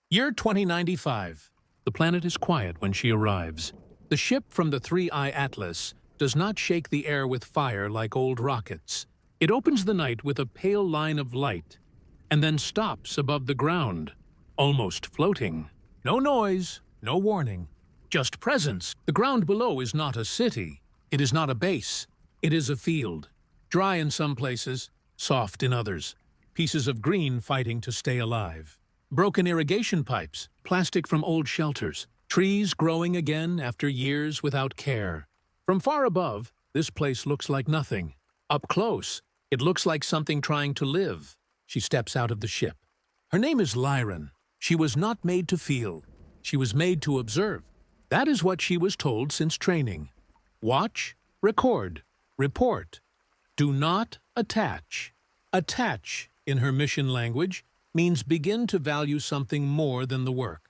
Year 2095. The planet is quiet when she arrives. The ship from the Three-Eye Atlas does not shake the air with fire like old rockets. It opens the night with a pale line of light, and then stops above the ground, almost floating. No noise, no warning, just presence. The ground below is not a city. It is not a base. It is a field. Dry in some places, soft in others. Pieces of green fighting to stay alive. Broken irrigation pipes, plastic from old shelters, trees growing again after years without care. From far above, this place looks like nothing. Up close, it looks like something trying to live. She steps out of the ship. Her name is Lyran. She was not made to feel. She was made to observe. That is what she was told since training. Watch, record, report. Do not attach. Attach, in her mission language, means begin to value something more than the work.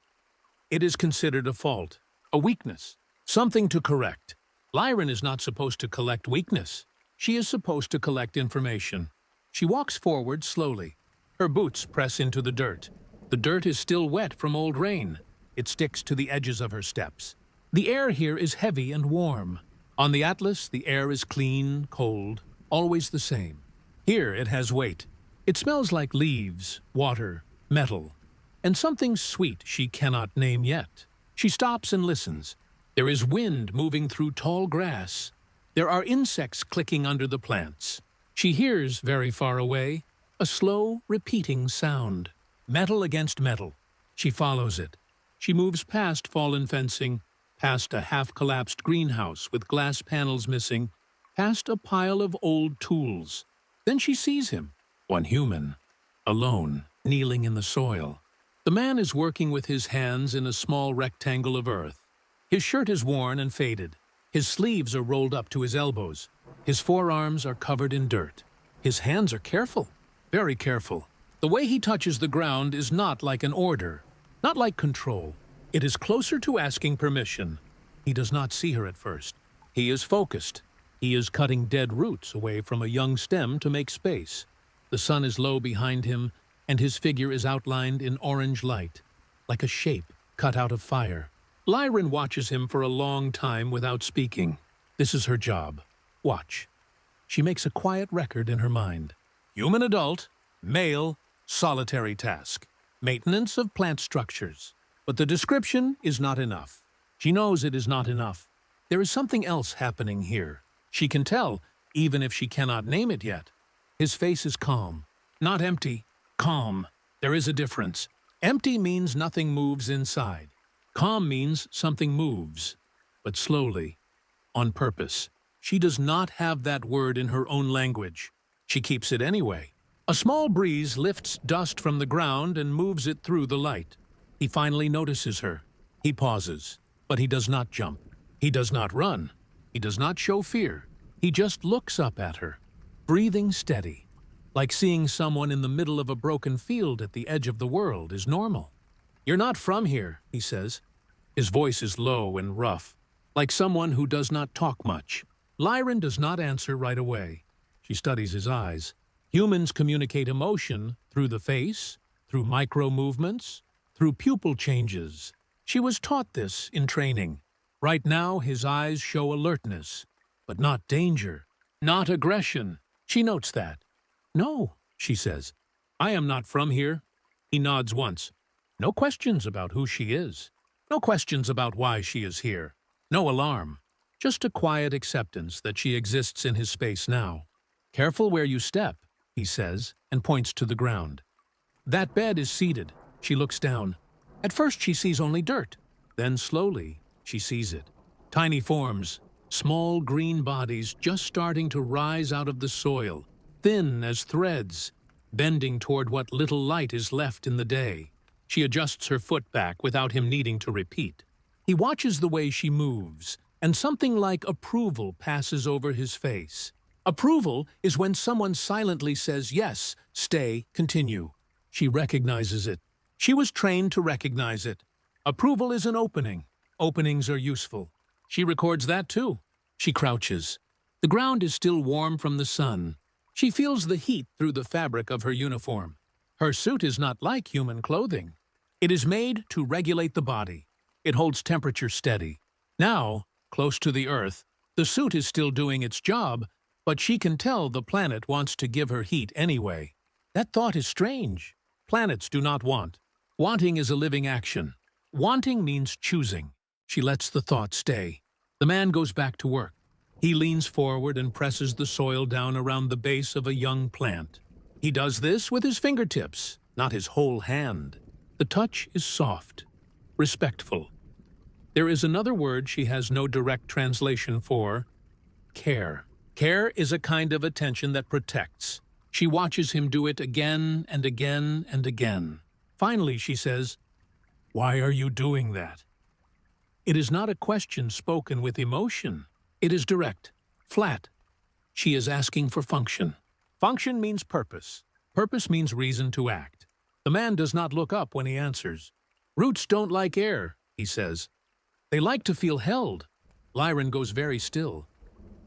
It is considered a fault, a weakness, something to correct. Lyran is not supposed to collect weakness. She is supposed to collect information. She walks forward slowly. Her boots press into the dirt. The dirt is still wet from old rain. It sticks to the edges of her steps. The air here is heavy and warm. On the Atlas, the air is clean, cold, always the same. Here it has weight. It smells like leaves, water, metal, and something sweet she cannot name yet. She stops and listens. There is wind moving through tall grass. There are insects clicking under the plants. She hears, very far away, a slow, repeating sound. Metal against metal. She follows it. She moves past fallen fencing, past a half-collapsed greenhouse with glass panels missing, past a pile of old tools. Then she sees him. One human, alone, kneeling in the soil. The man is working with his hands in a small rectangle of earth. His shirt is worn and faded. His sleeves are rolled up to his elbows. His forearms are covered in dirt. His hands are careful, very careful. The way he touches the ground is not like an order, not like control. It is closer to asking permission. He does not see her at first. He is focused. He is cutting dead roots away from a young stem to make space. The sun is low behind him, and his figure is outlined in orange light, like a shape cut out of fire. Lyran watches him for a long time without speaking. This is her job. Watch. She makes a quiet record in her mind. Human adult, male, solitary task. Maintenance of plant structures. But the description is not enough. She knows it is not enough. There is something else happening here. She can tell, even if she cannot name it yet. His face is calm, not empty, calm. There is a difference. Empty means nothing moves inside. Calm means something moves, but slowly, on purpose. She does not have that word in her own language. She keeps it anyway. A small breeze lifts dust from the ground and moves it through the light. He finally notices her. He pauses, but he does not jump. He does not run. He does not show fear. He just looks up at her. Breathing steady, like seeing someone in the middle of a broken field at the edge of the world is normal. You're not from here, he says. His voice is low and rough, like someone who does not talk much. Lyran does not answer right away. She studies his eyes. Humans communicate emotion through the face, through micro-movements, through pupil changes. She was taught this in training. Right now, his eyes show alertness, but not danger, not aggression. She notes that. No, she says. I am not from here. He nods once. No questions about who she is. No questions about why she is here. No alarm. Just a quiet acceptance that she exists in his space now. Careful where you step, he says, and points to the ground. That bed is seated. She looks down. At first she sees only dirt. Then slowly she sees it. Tiny forms. Small green bodies just starting to rise out of the soil, thin as threads, bending toward what little light is left in the day. She adjusts her foot back without him needing to repeat. He watches the way she moves, and something like approval passes over his face. Approval is when someone silently says, yes, stay, continue. She recognizes it. She was trained to recognize it. Approval is an opening. Openings are useful. She records that too. She crouches. The ground is still warm from the sun. She feels the heat through the fabric of her uniform. Her suit is not like human clothing. It is made to regulate the body. It holds temperature steady. Now, close to the Earth, the suit is still doing its job, but she can tell the planet wants to give her heat anyway. That thought is strange. Planets do not want. Wanting is a living action. Wanting means choosing. She lets the thought stay. The man goes back to work. He leans forward and presses the soil down around the base of a young plant. He does this with his fingertips, not his whole hand. The touch is soft, respectful. There is another word she has no direct translation for: care. Care is a kind of attention that protects. She watches him do it again and again and again. Finally, she says, "Why are you doing that?" It is not a question spoken with emotion. It is direct, flat. She is asking for function. Function means purpose. Purpose means reason to act. The man does not look up when he answers. "Roots don't like air," he says. "They like to feel held." Lyron goes very still.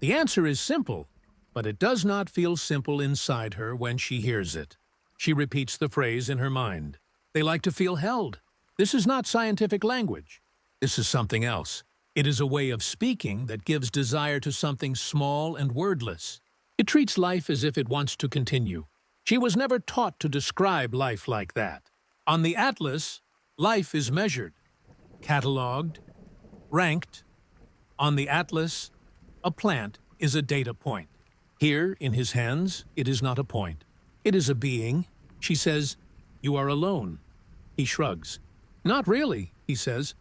The answer is simple, but it does not feel simple inside her when she hears it. She repeats the phrase in her mind. They like to feel held. This is not scientific language. This is something else. It is a way of speaking that gives desire to something small and wordless. It treats life as if it wants to continue. She was never taught to describe life like that. On the atlas, life is measured, catalogued, ranked. On the atlas, a plant is a data point. Here, in his hands, it is not a point. It is a being. She says, "You are alone." He shrugs. "Not really," he says.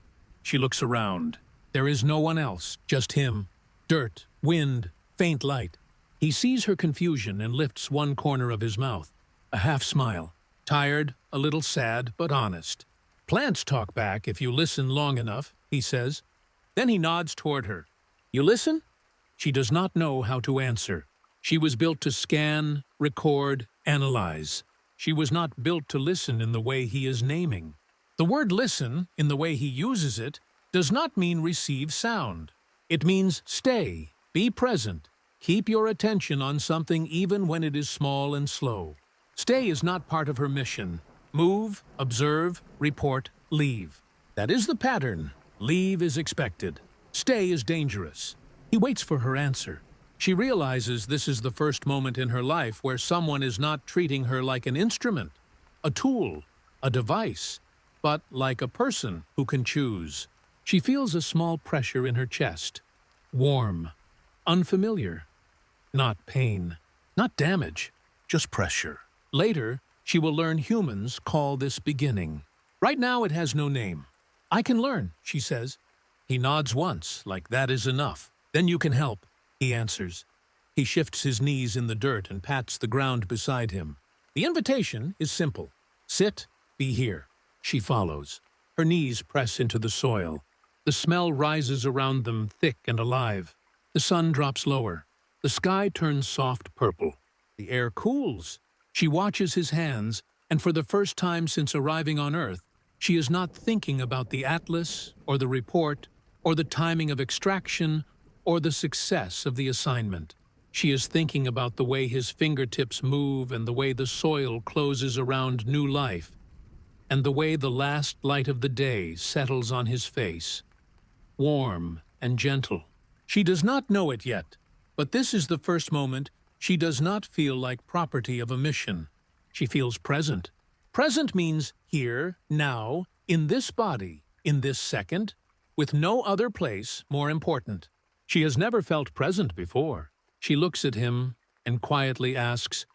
She looks around. There is no one else, just him. Dirt, wind, faint light. He sees her confusion and lifts one corner of his mouth. A half smile. Tired, a little sad, but honest. "Plants talk back if you listen long enough," he says. Then he nods toward her. "You listen?" She does not know how to answer. She was built to scan, record, analyze. She was not built to listen in the way he is naming. The word listen, in the way he uses it, does not mean receive sound. It means stay, be present, keep your attention on something even when it is small and slow. Stay is not part of her mission. Move, observe, report, leave. That is the pattern. Leave is expected. Stay is dangerous. He waits for her answer. She realizes this is the first moment in her life where someone is not treating her like an instrument, a tool, a device, but like a person who can choose. She feels a small pressure in her chest. Warm, unfamiliar. Not pain, not damage, just pressure. Later, she will learn humans call this beginning. Right now it has no name. "I can learn," she says. He nods once, like that is enough. "Then you can help," he answers. He shifts his knees in the dirt and pats the ground beside him. The invitation is simple. Sit, be here. She follows. Her knees press into the soil. The smell rises around them, thick and alive. The sun drops lower. The sky turns soft purple. The air cools. She watches his hands, and for the first time since arriving on Earth, she is not thinking about the atlas, or the report, or the timing of extraction, or the success of the assignment. She is thinking about the way his fingertips move and the way the soil closes around new life, and the way the last light of the day settles on his face. Warm and gentle. She does not know it yet, but this is the first moment she does not feel like property of a mission. She feels present. Present means here, now, in this body, in this second, with no other place more important. She has never felt present before. She looks at him and quietly asks,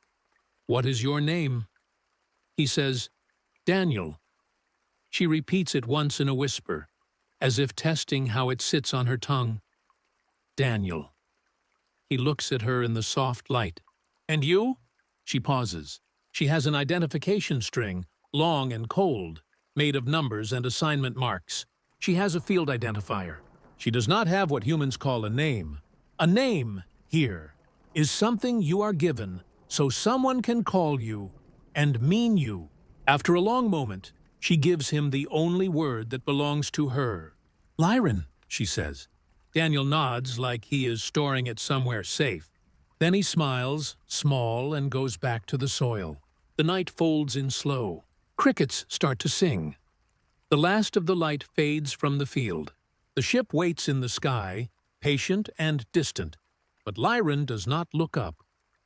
"What is your name?" He says, "Daniel." She repeats it once in a whisper, as if testing how it sits on her tongue. "Daniel." He looks at her in the soft light. "And you?" She pauses. She has an identification string, long and cold, made of numbers and assignment marks. She has a field identifier. She does not have what humans call a name. A name, here, is something you are given so someone can call you and mean you. After a long moment, she gives him the only word that belongs to her. "Lyron," she says. Daniel nods like he is storing it somewhere safe. Then he smiles, small, and goes back to the soil. The night folds in slow. Crickets start to sing. The last of the light fades from the field. The ship waits in the sky, patient and distant. But Lyran does not look up.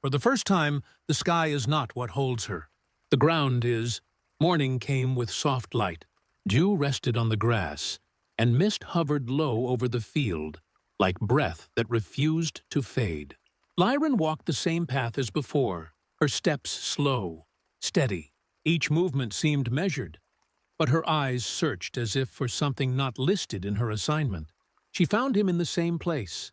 For the first time, the sky is not what holds her. The ground is. Morning came with soft light. Dew rested on the grass, and mist hovered low over the field, like breath that refused to fade. Lyran walked the same path as before, her steps slow, steady. Each movement seemed measured, but her eyes searched as if for something not listed in her assignment. She found him in the same place.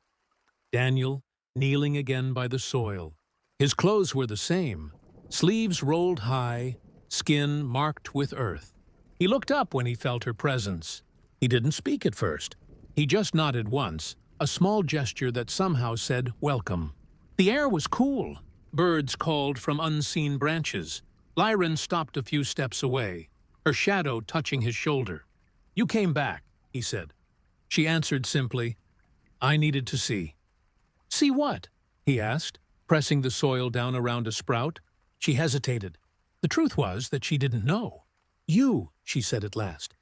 Daniel, kneeling again by the soil. His clothes were the same, sleeves rolled high, skin marked with earth. He looked up when he felt her presence. He didn't speak at first. He just nodded once, a small gesture that somehow said, "Welcome." The air was cool. Birds called from unseen branches. Lyran stopped a few steps away, her shadow touching his shoulder. "You came back," he said. She answered simply, "I needed to see." "See what?" he asked, pressing the soil down around a sprout. She hesitated. The truth was that she didn't know. "You," she said at last.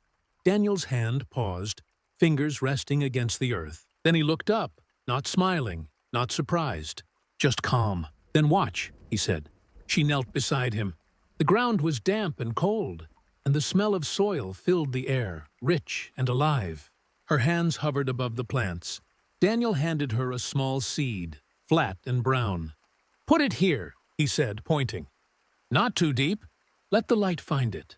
Daniel's hand paused, fingers resting against the earth. Then he looked up, not smiling, not surprised, just calm. "Then watch," he said. She knelt beside him. The ground was damp and cold, and the smell of soil filled the air, rich and alive. Her hands hovered above the plants. Daniel handed her a small seed, flat and brown. "Put it here," he said, pointing. "Not too deep. Let the light find it."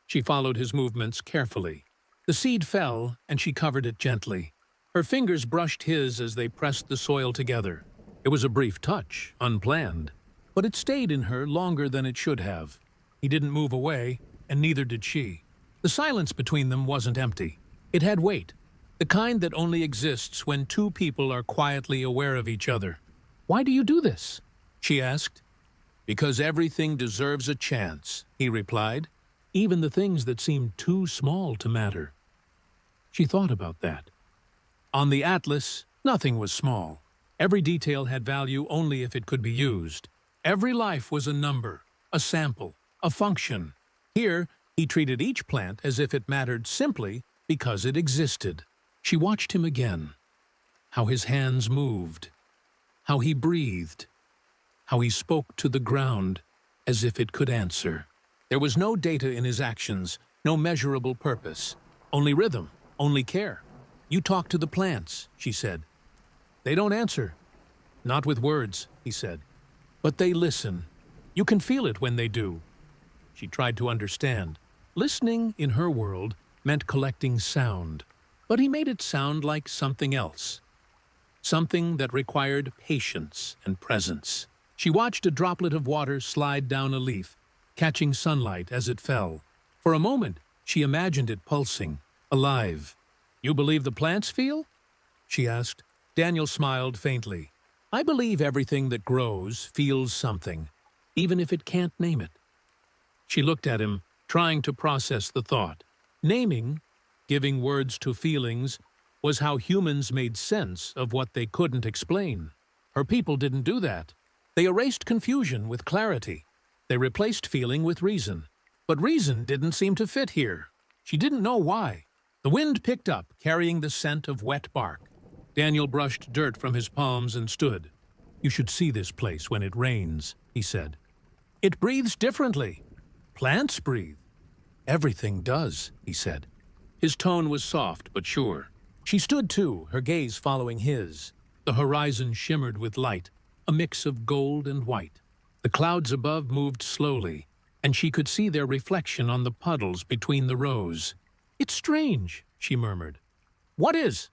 She followed his movements carefully. The seed fell, and she covered it gently. Her fingers brushed his as they pressed the soil together. It was a brief touch, unplanned, but it stayed in her longer than it should have. He didn't move away, and neither did she. The silence between them wasn't empty. It had weight, the kind that only exists when two people are quietly aware of each other. "Why do you do this?" she asked. "Because everything deserves a chance," he replied, "even the things that seem too small to matter." She thought about that. On the Atlas, nothing was small. Every detail had value only if it could be used. Every life was a number, a sample, a function. Here, he treated each plant as if it mattered simply because it existed. She watched him again. How his hands moved. How he breathed. How he spoke to the ground as if it could answer. There was no data in his actions, no measurable purpose. Only rhythm, only care. "You talk to the plants," she said. "They don't answer." "Not with words," he said. "But they listen. You can feel it when they do." She tried to understand. Listening, in her world, meant collecting sound. But he made it sound like something else. Something that required patience and presence. She watched a droplet of water slide down a leaf, catching sunlight as it fell. For a moment, she imagined it pulsing, alive. "You believe the plants feel?" she asked. Daniel smiled faintly. "I believe everything that grows feels something, even if it can't name it." She looked at him, trying to process the thought. Naming, giving words to feelings, was how humans made sense of what they couldn't explain. Her people didn't do that. They erased confusion with clarity. They replaced feeling with reason. But reason didn't seem to fit here. She didn't know why. The wind picked up, carrying the scent of wet bark. Daniel brushed dirt from his palms and stood. "You should see this place when it rains," he said. "It breathes differently. Plants breathe." "Everything does," he said. His tone was soft but sure. She stood too, her gaze following his. The horizon shimmered with light, a mix of gold and white. The clouds above moved slowly, and she could see their reflection on the puddles between the rows. "It's strange," she murmured. "What is?"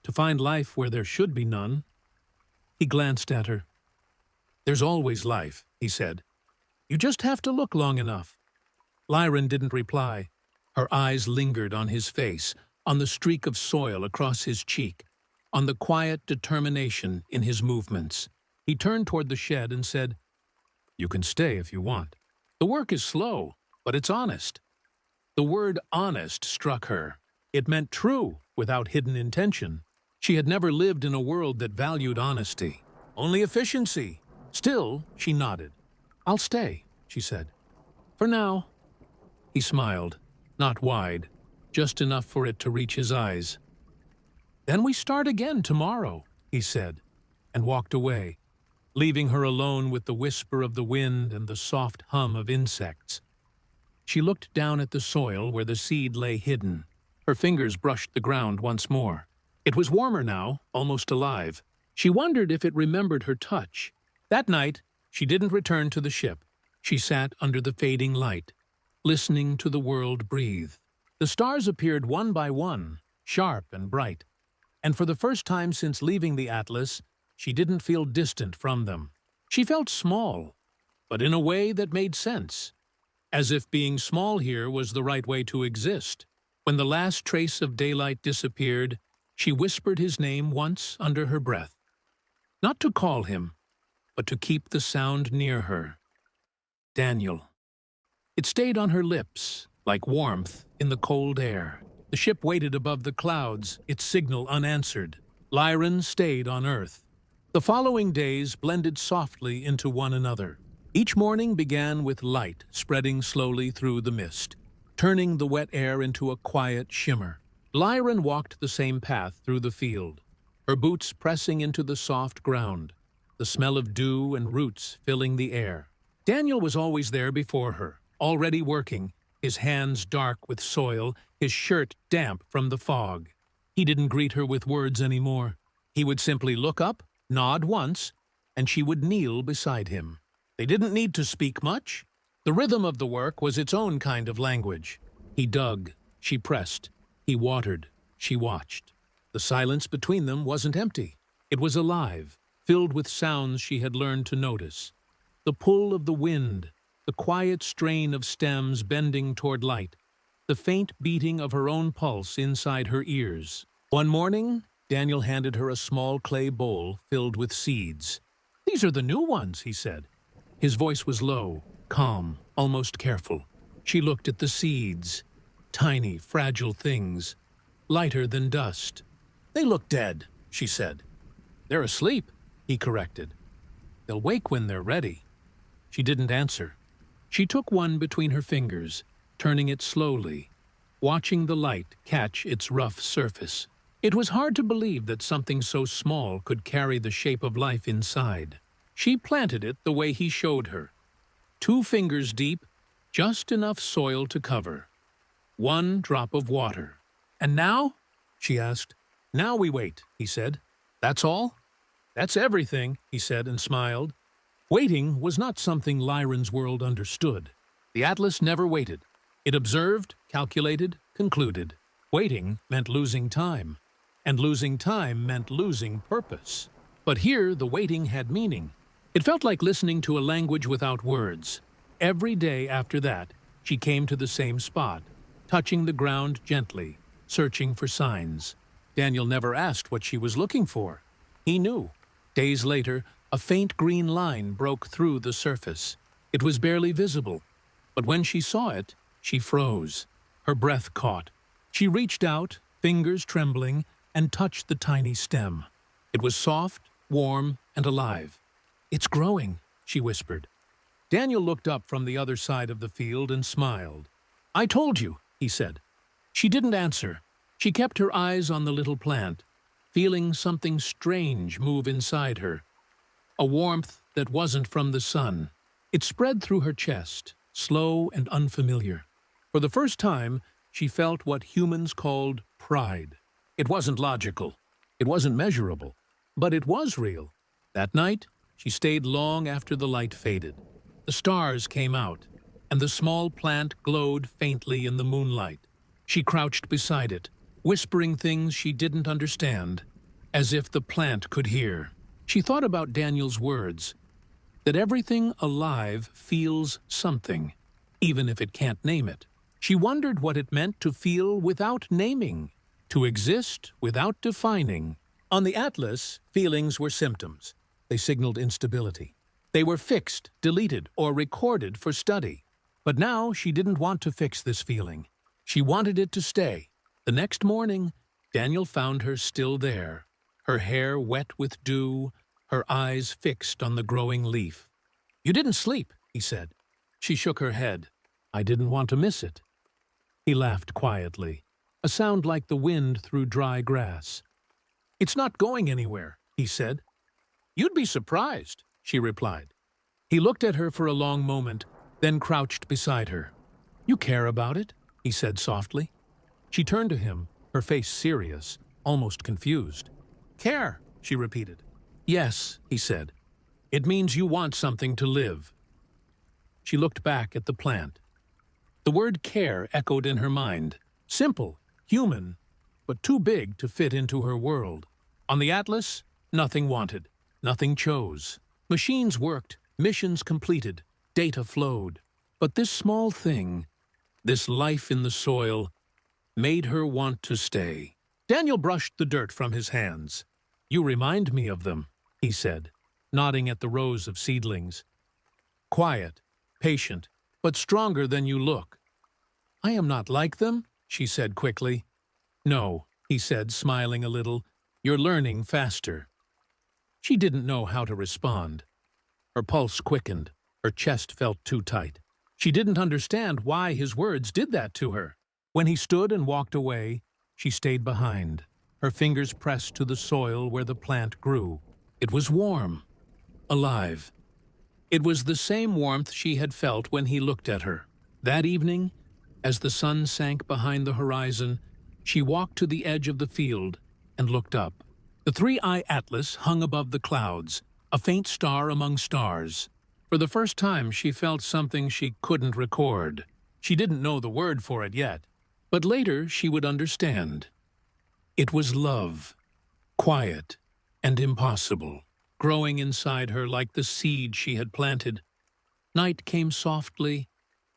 "To find life where there should be none." He glanced at her. "There's always life," he said. "You just have to look long enough." Lyran didn't reply. Her eyes lingered on his face, on the streak of soil across his cheek, on the quiet determination in his movements. He turned toward the shed and said, "You can stay if you want. The work is slow, but it's honest." The word honest struck her. It meant true, without hidden intention. She had never lived in a world that valued honesty, only efficiency. Still, she nodded. "I'll stay," she said. "For now." He smiled, not wide, just enough for it to reach his eyes. "Then we start again tomorrow," he said, and walked away, leaving her alone with the whisper of the wind and the soft hum of insects. She looked down at the soil where the seed lay hidden. Her fingers brushed the ground once more. It was warmer now, almost alive. She wondered if it remembered her touch. That night, she didn't return to the ship. She sat under the fading light, listening to the world breathe. The stars appeared one by one, sharp and bright, and for the first time since leaving the Atlas, she didn't feel distant from them. She felt small, but in a way that made sense, as if being small here was the right way to exist. When the last trace of daylight disappeared, she whispered his name once under her breath. Not to call him, but to keep the sound near her. Daniel. It stayed on her lips, like warmth in the cold air. The ship waited above the clouds, its signal unanswered. Lyran stayed on Earth. The following days blended softly into one another. Each morning began with light spreading slowly through the mist, turning the wet air into a quiet shimmer. Lyran walked the same path through the field, her boots pressing into the soft ground, the smell of dew and roots filling the air. Daniel was always there before her, already working, his hands dark with soil, his shirt damp from the fog. He didn't greet her with words anymore. He would simply look up, nod once, and she would kneel beside him. They didn't need to speak much. The rhythm of the work was its own kind of language. He dug, she pressed. He watered, she watched. The silence between them wasn't empty. It was alive, filled with sounds she had learned to notice. The pull of the wind, the quiet strain of stems bending toward light, the faint beating of her own pulse inside her ears. One morning, Daniel handed her a small clay bowl filled with seeds. "These are the new ones," he said. His voice was low, calm, almost careful. She looked at the seeds, tiny, fragile things, lighter than dust. "They look dead," she said. "They're asleep," he corrected. "They'll wake when they're ready." She didn't answer. She took one between her fingers, turning it slowly, watching the light catch its rough surface. It was hard to believe that something so small could carry the shape of life inside. She planted it the way he showed her. 2 fingers deep, just enough soil to cover. 1 drop of water. "And now?" she asked. "Now we wait," he said. "That's all?" "That's everything," he said and smiled. Waiting was not something Lyran's world understood. The Atlas never waited. It observed, calculated, concluded. Waiting meant losing time, and losing time meant losing purpose. But here the waiting had meaning. It felt like listening to a language without words. Every day after that, she came to the same spot, touching the ground gently, searching for signs. Daniel never asked what she was looking for. He knew. Days later, a faint green line broke through the surface. It was barely visible, but when she saw it, she froze. Her breath caught. She reached out, fingers trembling, and touched the tiny stem. It was soft, warm, and alive. "It's growing," she whispered. Daniel looked up from the other side of the field and smiled. "I told you," he said. She didn't answer. She kept her eyes on the little plant, feeling something strange move inside her. A warmth that wasn't from the sun. It spread through her chest, slow and unfamiliar. For the first time, she felt what humans called pride. It wasn't logical. It wasn't measurable. But it was real. That night, she stayed long after the light faded. The stars came out, and the small plant glowed faintly in the moonlight. She crouched beside it, whispering things she didn't understand, as if the plant could hear. She thought about Daniel's words, that everything alive feels something, even if it can't name it. She wondered what it meant to feel without naming, to exist without defining. On the Atlas, feelings were symptoms. They signaled instability. They were fixed, deleted, or recorded for study. But now she didn't want to fix this feeling. She wanted it to stay. The next morning, Daniel found her still there, her hair wet with dew, her eyes fixed on the growing leaf. "You didn't sleep," he said. She shook her head. "I didn't want to miss it." He laughed quietly. a sound like the wind through dry grass. "It's not going anywhere," he said. "You'd be surprised," she replied. He looked at her for a long moment, then crouched beside her. "You care about it?" he said softly. She turned to him, her face serious, almost confused. "Care," she repeated. "Yes," he said. "It means you want something to live." She looked back at the plant. The word care echoed in her mind. Simple, human, but too big to fit into her world. On the Atlas, nothing wanted, nothing chose. Machines worked, missions completed, data flowed. But this small thing, this life in the soil, made her want to stay. Daniel brushed the dirt from his hands. "You remind me of them," he said, nodding at the rows of seedlings. "Quiet, patient, but stronger than you look." "I am not like them," she said quickly. "No," he said, smiling a little. "You're learning faster." She didn't know how to respond. Her pulse quickened. Her chest felt too tight. She didn't understand why his words did that to her. When he stood and walked away, she stayed behind, her fingers pressed to the soil where the plant grew. It was warm, alive. It was the same warmth she had felt when he looked at her. That evening, as the sun sank behind the horizon, she walked to the edge of the field and looked up. The three-eye atlas hung above the clouds, a faint star among stars. For the first time, she felt something she couldn't record. She didn't know the word for it yet, but later she would understand. It was love, quiet and impossible, growing inside her like the seed she had planted. Night came softly,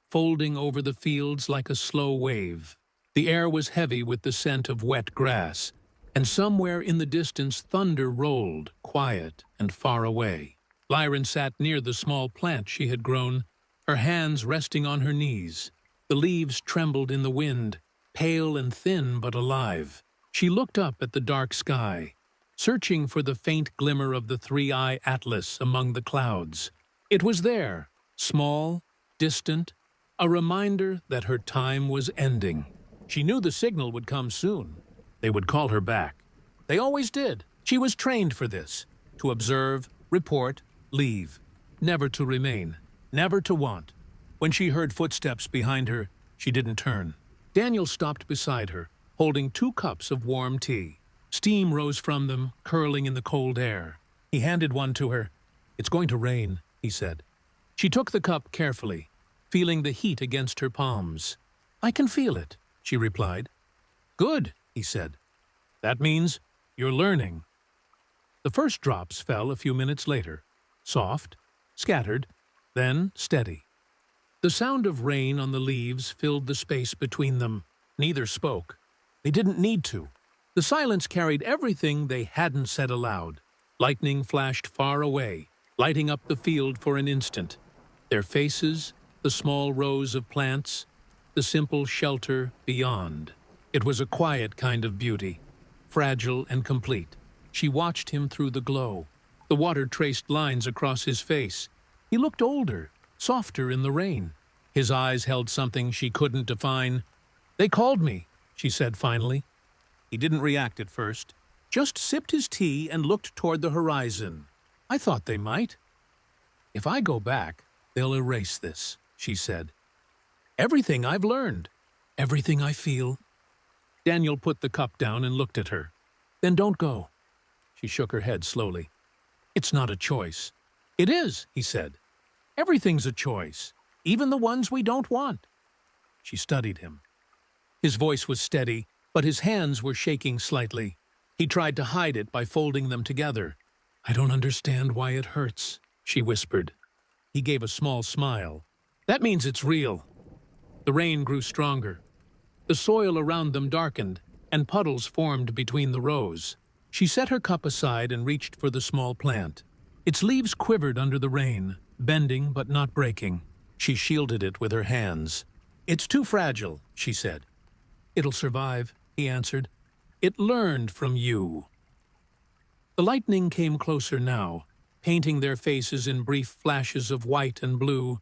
folding over the fields like a slow wave. The air was heavy with the scent of wet grass, and somewhere in the distance thunder rolled, quiet and far away. Lyron sat near the small plant she had grown, her hands resting on her knees. The leaves trembled in the wind, pale and thin but alive. She looked up at the dark sky, searching for the faint glimmer of the three-eye atlas among the clouds. It was there, small, distant, a reminder that her time was ending. She knew the signal would come soon. They would call her back. They always did. She was trained for this, to observe, report, leave, never to remain, never to want. When she heard footsteps behind her, she didn't turn. Daniel stopped beside her, holding 2 cups of warm tea. Steam rose from them, curling in the cold air. He handed one to her. "It's going to rain," he said. She took the cup carefully, feeling the heat against her palms. "I can feel it," she replied. "Good," he said. "That means you're learning." The first drops fell a few minutes later, soft, scattered, then steady. The sound of rain on the leaves filled the space between them. Neither spoke. They didn't need to. The silence carried everything they hadn't said aloud. Lightning flashed far away, lighting up the field for an instant. Their faces, the small rows of plants, the simple shelter beyond. It was a quiet kind of beauty, fragile and complete. She watched him through the glow. The water traced lines across his face. He looked older, softer in the rain. His eyes held something she couldn't define. "They called me," she said finally. He didn't react at first, just sipped his tea and looked toward the horizon. "I thought they might." "If I go back, they'll erase this," she said. "Everything I've learned, everything I feel." Daniel put the cup down and looked at her. "Then don't go." She shook her head slowly. "It's not a choice." "It is," he said. "Everything's a choice, even the ones we don't want." She studied him. His voice was steady, but his hands were shaking slightly. He tried to hide it by folding them together. "I don't understand why it hurts," she whispered. He gave a small smile. "That means it's real." The rain grew stronger. The soil around them darkened, and puddles formed between the rows. She set her cup aside and reached for the small plant. Its leaves quivered under the rain, bending but not breaking. She shielded it with her hands. "It's too fragile," she said. "It'll survive," he answered. "It learned from you." The lightning came closer now, painting their faces in brief flashes of white and blue.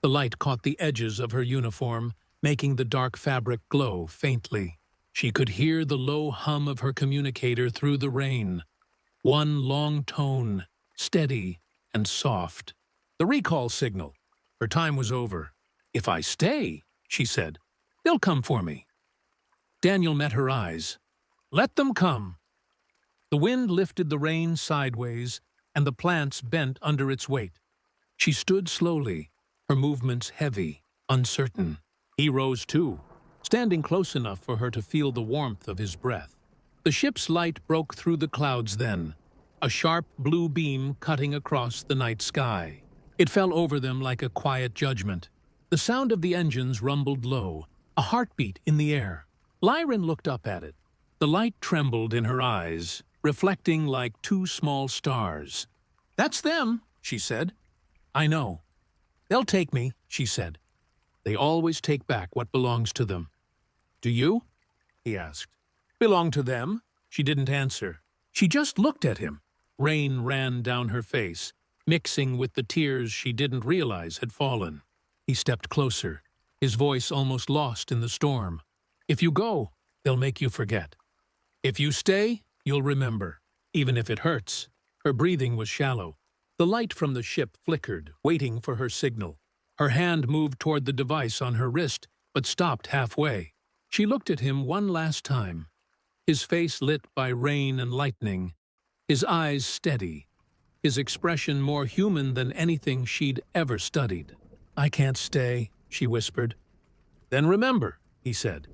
The light caught the edges of her uniform, making the dark fabric glow faintly. She could hear the low hum of her communicator through the rain. One long tone, steady and soft. The recall signal. Her time was over. "If I stay," she said, "they'll come for me." Daniel met her eyes. "Let them come." The wind lifted the rain sideways, and the plants bent under its weight. She stood slowly, her movements heavy, uncertain. He rose too, standing close enough for her to feel the warmth of his breath. The ship's light broke through the clouds then, a sharp blue beam cutting across the night sky. It fell over them like a quiet judgment. The sound of the engines rumbled low, a heartbeat in the air. Lyran looked up at it. The light trembled in her eyes, reflecting like two small stars. "That's them," she said. "I know. They'll take me," she said. "They always take back what belongs to them." "Do you?" he asked. "Belong to them?" She didn't answer. She just looked at him. Rain ran down her face, mixing with the tears she didn't realize had fallen. He stepped closer, his voice almost lost in the storm. "If you go, they'll make you forget. If you stay, you'll remember, even if it hurts." Her breathing was shallow. The light from the ship flickered, waiting for her signal. Her hand moved toward the device on her wrist, but stopped halfway. She looked at him one last time, his face lit by rain and lightning, his eyes steady, his expression more human than anything she'd ever studied. "I can't stay," she whispered. "Then remember," he said.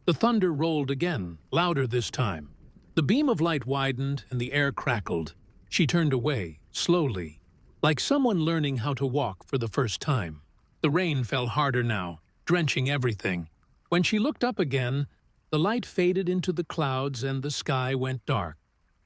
The thunder rolled again, louder this time. The beam of light widened and the air crackled. She turned away, slowly, like someone learning how to walk for the first time. The rain fell harder now, drenching everything. When she looked up again, the light faded into the clouds and the sky went dark.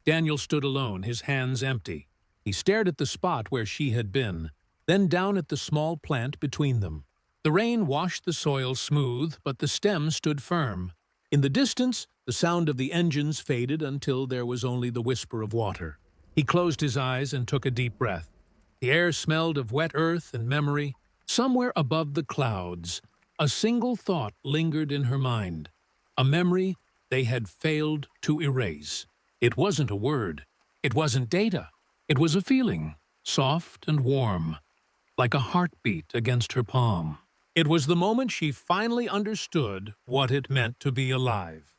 Daniel stood alone, his hands empty. He stared at the spot where she had been, then down at the small plant between them. The rain washed the soil smooth, but the stem stood firm. In the distance, the sound of the engines faded until there was only the whisper of water. He closed his eyes and took a deep breath. The air smelled of wet earth and memory. Somewhere above the clouds, a single thought lingered in her mind, a memory they had failed to erase. It wasn't a word. It wasn't data. It was a feeling, soft and warm, like a heartbeat against her palm. It was the moment she finally understood what it meant to be alive.